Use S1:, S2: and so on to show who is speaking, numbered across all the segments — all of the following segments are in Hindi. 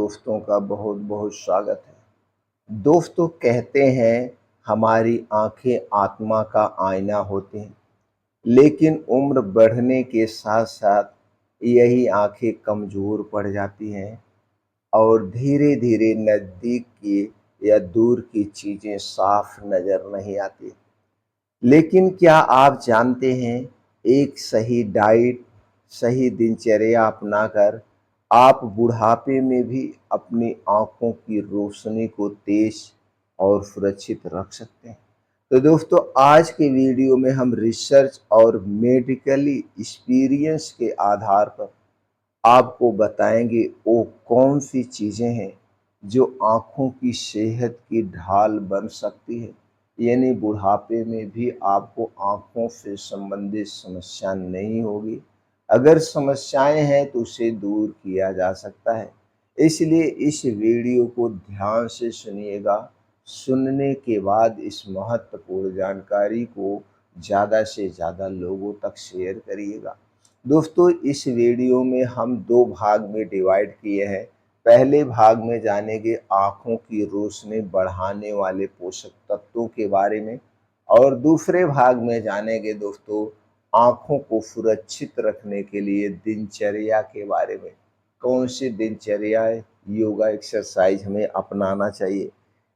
S1: दोस्तों का बहुत बहुत स्वागत है। दोस्तों कहते हैं हमारी आंखें आत्मा का आईना होती हैं, लेकिन उम्र बढ़ने के साथ साथ यही आंखें कमज़ोर पड़ जाती हैं और धीरे धीरे नज़दीक की या दूर की चीज़ें साफ नज़र नहीं आती। लेकिन क्या आप जानते हैं, एक सही डाइट, सही दिनचर्या अपनाकर आप बुढ़ापे में भी अपनी आँखों की रोशनी को तेज और सुरक्षित रख सकते हैं। तो दोस्तों आज के वीडियो में हम रिसर्च और मेडिकली एक्सपीरियंस के आधार पर आपको बताएंगे वो कौन सी चीज़ें हैं जो आँखों की सेहत की ढाल बन सकती है, यानी बुढ़ापे में भी आपको आँखों से संबंधित समस्या नहीं होगी। अगर समस्याएं हैं तो उसे दूर किया जा सकता है। इसलिए इस वीडियो को ध्यान से सुनिएगा। सुनने के बाद इस महत्वपूर्ण जानकारी को ज़्यादा से ज़्यादा लोगों तक शेयर करिएगा। दोस्तों इस वीडियो में हम दो भाग में डिवाइड किए हैं। पहले भाग में जानेंगे आँखों की रोशनी बढ़ाने वाले पोषक तत्वों के बारे में और दूसरे भाग में जानेंगे दोस्तों आँखों को सुरक्षित रखने के लिए दिनचर्या के बारे में। कौन सी दिनचर्याएं, योगा, एक्सरसाइज हमें अपनाना चाहिए।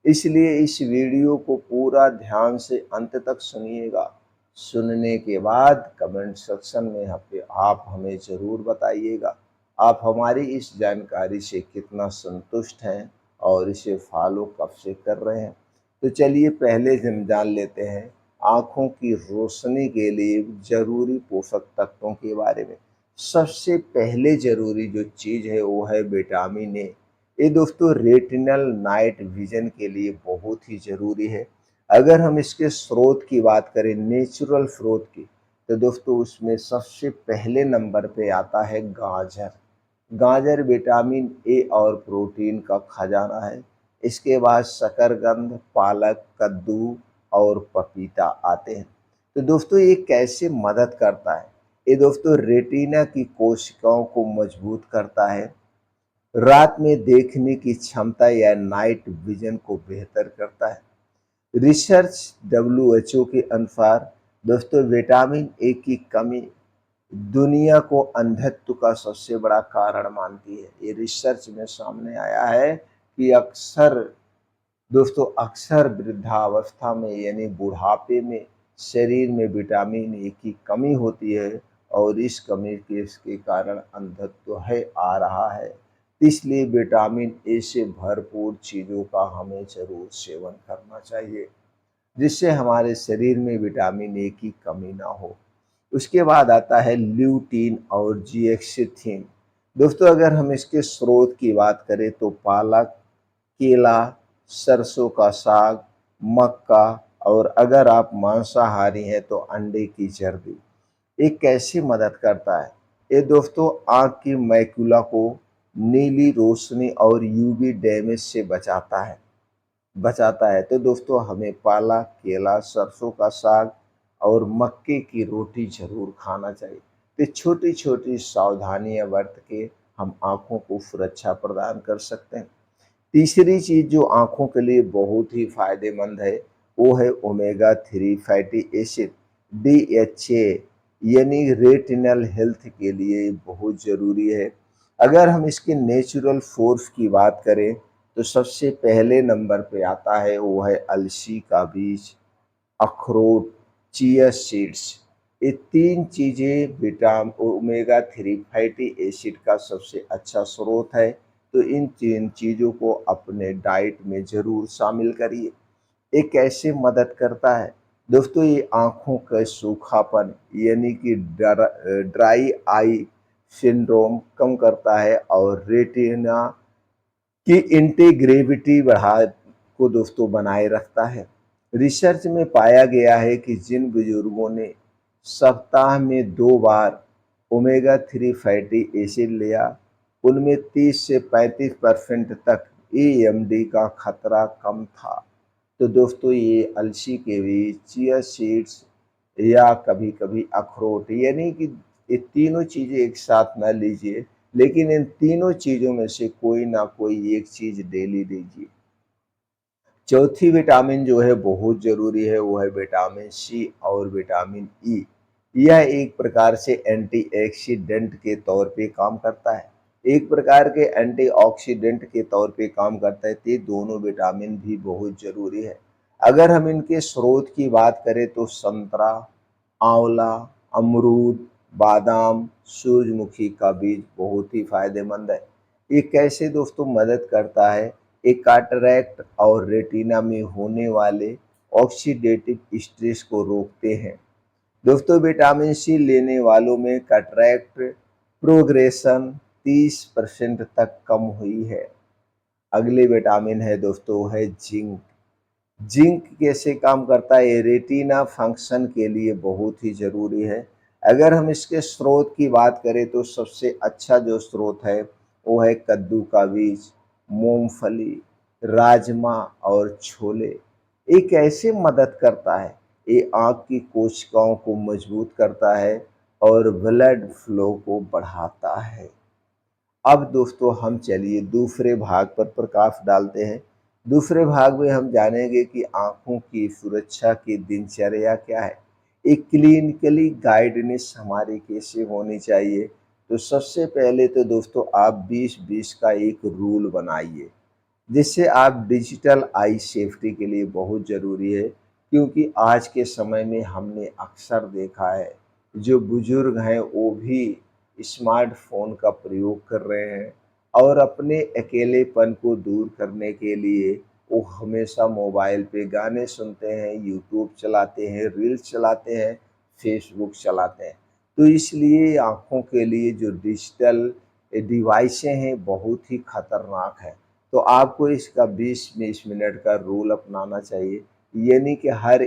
S1: इसलिए इस वीडियो को पूरा ध्यान से अंत तक सुनिएगा। सुनने के बाद कमेंट सेक्शन में आप हमें ज़रूर बताइएगा आप हमारी इस जानकारी से कितना संतुष्ट हैं और इसे फॉलो कब से कर रहे हैं। तो चलिए पहले हम जान लेते हैं आँखों की रोशनी के लिए ज़रूरी पोषक तत्वों के बारे में। सबसे पहले ज़रूरी जो चीज़ है वो है विटामिन ए। ये दोस्तों रेटिनल नाइट विज़न के लिए बहुत ही ज़रूरी है। अगर हम इसके स्रोत की बात करें, नेचुरल स्रोत की, तो दोस्तों उसमें सबसे पहले नंबर पे आता है गाजर। गाजर विटामिन ए और प्रोटीन का खजाना है। इसके बाद शकरकंद, पालक, कद्दू और पपीता आते हैं। तो दोस्तों ये कैसे मदद करता है? ये दोस्तों रेटिना की कोशिकाओं को मजबूत करता है, रात में देखने की क्षमता या नाइट विजन को बेहतर करता है। रिसर्च डब्ल्यूएचओ के अनुसार दोस्तों विटामिन ए की कमी दुनिया को अंधत्व का सबसे बड़ा कारण मानती है। ये रिसर्च में सामने आया है कि अक्सर वृद्धावस्था में यानी बुढ़ापे में शरीर में विटामिन ए की कमी होती है और इस कमी के इसके कारण अंधत्व है आ रहा है। इसलिए विटामिन ए से भरपूर चीज़ों का हमें ज़रूर सेवन करना चाहिए, जिससे हमारे शरीर में विटामिन ए की कमी ना हो। उसके बाद आता है ल्यूटीन और जिएक्सिथिन। दोस्तों अगर हम इसके स्रोत की बात करें तो पालक, केला, सरसों का साग, मक्का और अगर आप मांसाहारी हैं तो अंडे की जर्दी। ये कैसे मदद करता है? ये दोस्तों आँख की मैकुला को नीली रोशनी और यूवी डैमेज से बचाता है। तो दोस्तों हमें पालक, केला, सरसों का साग और मक्के की रोटी ज़रूर खाना चाहिए। तो छोटी छोटी सावधानियां बरत के हम आँखों को सुरक्षा प्रदान कर सकते हैं। तीसरी चीज़ जो आँखों के लिए बहुत ही फायदेमंद है वो है ओमेगा 3 फैटी एसिड, DHA, यानी रेटिनल हेल्थ के लिए बहुत ज़रूरी है। अगर हम इसके नेचुरल सोर्स की बात करें तो सबसे पहले नंबर पे आता है वो है अलसी का बीज, अखरोट, चिया सीड्स। ये तीन चीज़ें विटामिन ओमेगा 3 फैटी एसिड का सबसे अच्छा स्रोत है। तो इन तीन चीज़ों को अपने डाइट में ज़रूर शामिल करिए। ये कैसे मदद करता है? दोस्तों ये आँखों का सूखापन यानी कि ड्राई आई सिंड्रोम कम करता है और रेटिना की इंटीग्रेविटी को दोस्तों बनाए रखता है। रिसर्च में पाया गया है कि जिन बुजुर्गों ने सप्ताह में 2 बार ओमेगा 3 फैटी एसिड लिया उनमें 30 से 35% तक AMD का खतरा कम था। तो दोस्तों ये अलसी के बीज, चिया सीड्स या कभी कभी अखरोट, यानी कि ये तीनों चीज़ें एक साथ न लीजिए, लेकिन इन तीनों चीज़ों में से कोई ना कोई एक चीज़ डेली लीजिए। चौथी विटामिन जो है बहुत ज़रूरी है, वो है विटामिन सी और विटामिन ई। यह एक प्रकार से एंटीऑक्सीडेंट के तौर पे काम करता है। एक प्रकार के एंटीऑक्सीडेंट के तौर पे काम करता है, तो ये दोनों विटामिन भी बहुत ज़रूरी है। अगर हम इनके स्रोत की बात करें तो संतरा, आंवला, अमरूद, बादाम, सूरजमुखी का बीज बहुत ही फ़ायदेमंद है। ये कैसे दोस्तों मदद करता है? ये कैटरैक्ट और रेटिना में होने वाले ऑक्सीडेटिव स्ट्रेस को रोकते हैं। दोस्तों विटामिन सी लेने वालों में कैटरैक्ट प्रोग्रेशन 30% तक कम हुई है। अगले विटामिन है दोस्तों है जिंक। जिंक कैसे काम करता है? ये रेटिना फंक्शन के लिए बहुत ही ज़रूरी है। अगर हम इसके स्रोत की बात करें तो सबसे अच्छा जो स्रोत है वो है कद्दू का बीज, मूंगफली, राजमा और छोले। ये कैसे मदद करता है? ये आँख की कोशिकाओं को मजबूत करता है और ब्लड फ्लो को बढ़ाता है। अब दोस्तों हम चलिए दूसरे भाग पर प्रकाश डालते हैं। दूसरे भाग में हम जानेंगे कि आँखों की सुरक्षा की दिनचर्या क्या है? एक क्लिनिकली गाइडेंस हमारी कैसे होनी चाहिए? तो सबसे पहले तो दोस्तों आप 20-20 का एक रूल बनाइए, जिससे आप डिजिटल आई सेफ्टी के लिए बहुत ज़रूरी है, क्योंकि आज के समय में हमने अक्सर देखा है जो बुजुर्ग हैं वो भी स्मार्टफ़ोन का प्रयोग कर रहे हैं और अपने अकेलेपन को दूर करने के लिए वो हमेशा मोबाइल पे गाने सुनते हैं, यूट्यूब चलाते हैं, रील्स चलाते हैं, फेसबुक चलाते हैं। तो इसलिए आँखों के लिए जो डिजिटल डिवाइसें हैं बहुत ही खतरनाक है। तो आपको इसका 20-20 मिनट का रूल अपनाना चाहिए। यानी कि हर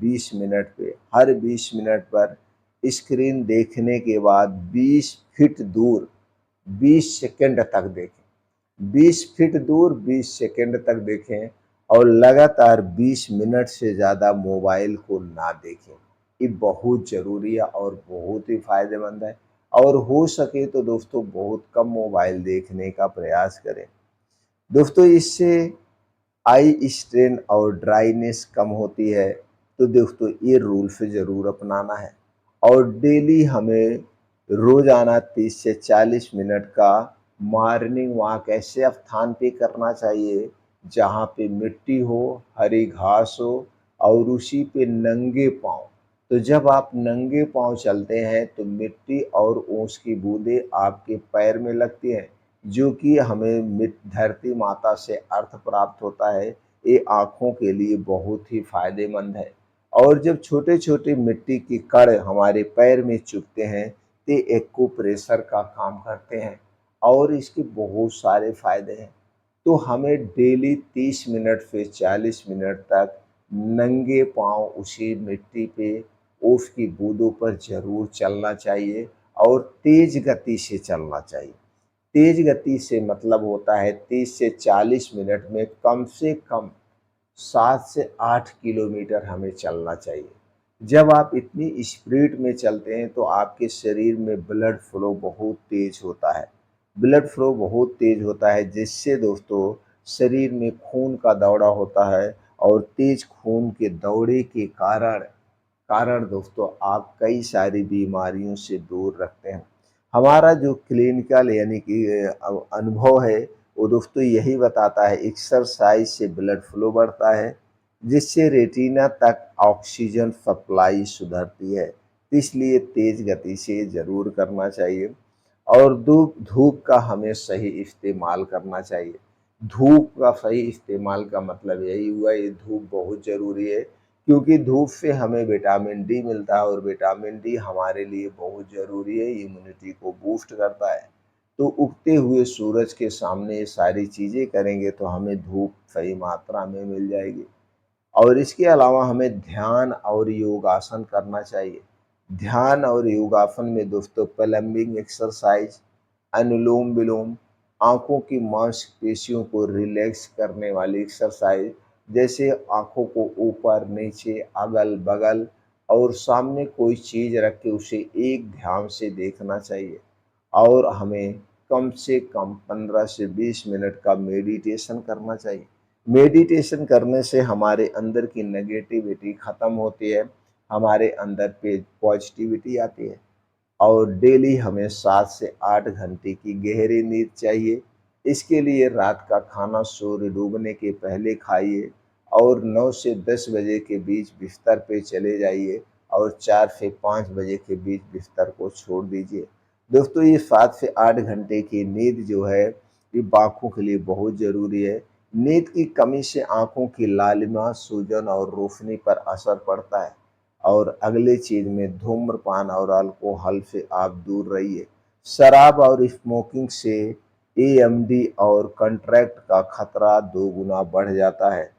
S1: 20 मिनट पर स्क्रीन देखने के बाद 20 फीट दूर 20 सेकंड तक देखें। 20 फीट दूर 20 सेकंड तक देखें और लगातार 20 मिनट से ज़्यादा मोबाइल को ना देखें। ये बहुत ज़रूरी है और बहुत ही फ़ायदेमंद है। और हो सके तो दोस्तों बहुत कम मोबाइल देखने का प्रयास करें। दोस्तों इससे आई स्ट्रेन और ड्राइनेस कम होती है। तो दोस्तों ये रूल से ज़रूर अपनाना है। और डेली हमें रोज़ाना 30 से 40 मिनट का मॉर्निंग वॉक ऐसे स्थान पे करना चाहिए जहाँ पे मिट्टी हो, हरी घास हो और उसी पे नंगे पाँव। तो जब आप नंगे पाँव चलते हैं तो मिट्टी और ओस की बूंदें आपके पैर में लगती हैं, जो कि हमें धरती माता से अर्थ प्राप्त होता है। ये आँखों के लिए बहुत ही फ़ायदेमंद है। और जब छोटे-छोटे मिट्टी के कण हमारे पैर में चुभते हैं, ते एक्यूप्रेशर का काम करते हैं और इसके बहुत सारे फ़ायदे हैं। तो हमें डेली 30 मिनट से 40 मिनट तक नंगे पाँव उसी मिट्टी पे ओस की बूंदों पर ज़रूर चलना चाहिए और तेज़ गति से चलना चाहिए। तेज़ गति से मतलब होता है 30 से 40 मिनट में कम से कम 7 से 8 किलोमीटर हमें चलना चाहिए। जब आप इतनी स्पीड में चलते हैं तो आपके शरीर में ब्लड फ्लो बहुत तेज़ होता है। ब्लड फ्लो बहुत तेज़ होता है जिससे दोस्तों शरीर में खून का दौरा होता है और तेज़ खून के दौरे के कारण कारण दोस्तों आप कई सारी बीमारियों से दूर रखते हैं। हमारा जो क्लिनिकल यानी कि अनुभव है वो दोस्तों यही बताता है एक्सरसाइज से ब्लड फ्लो बढ़ता है, जिससे रेटिना तक ऑक्सीजन सप्लाई सुधरती है। इसलिए तेज़ गति से ज़रूर करना चाहिए और धूप धूप का हमें सही इस्तेमाल करना चाहिए। धूप का सही इस्तेमाल का मतलब यही हुआ, ये धूप बहुत ज़रूरी है, क्योंकि धूप से हमें विटामिन डी मिलता है और विटामिन डी हमारे लिए बहुत ज़रूरी है, इम्यूनिटी को बूस्ट करता है। तो उगते हुए सूरज के सामने ये सारी चीज़ें करेंगे तो हमें धूप सही मात्रा में मिल जाएगी। और इसके अलावा हमें ध्यान और योगासन करना चाहिए। ध्यान और योगासन में दोस्तों प्लम्बिंग एक्सरसाइज, अनुलोम-विलोम, आँखों की मांसपेशियों को रिलैक्स करने वाली एक्सरसाइज, जैसे आँखों को ऊपर, नीचे, अगल-बगल और सामने कोई चीज़ रख के उसे एक ध्यान से देखना चाहिए। और हमें कम से कम 15 से 20 मिनट का मेडिटेशन करना चाहिए। मेडिटेशन करने से हमारे अंदर की नेगेटिविटी खत्म होती है, हमारे अंदर पे पॉजिटिविटी आती है। और डेली हमें 7 से 8 घंटे की गहरी नींद चाहिए। इसके लिए रात का खाना सूर्य डूबने के पहले खाइए और 9 से 10 बजे के बीच बिस्तर पे चले जाइए और 4 से 5 बजे के बीच बिस्तर को छोड़ दीजिए। दोस्तों, ये 7 से 8 घंटे की नींद जो है, ये आँखों के लिए बहुत ज़रूरी है। नींद की कमी से आँखों की लालिमा, सूजन और रोशनी पर असर पड़ता है। और अगली चीज़ में धूम्रपान और अल्कोहल से आप दूर रहिए। शराब और स्मोकिंग से एएमडी और कैटरेक्ट का खतरा 2 गुना बढ़ जाता है।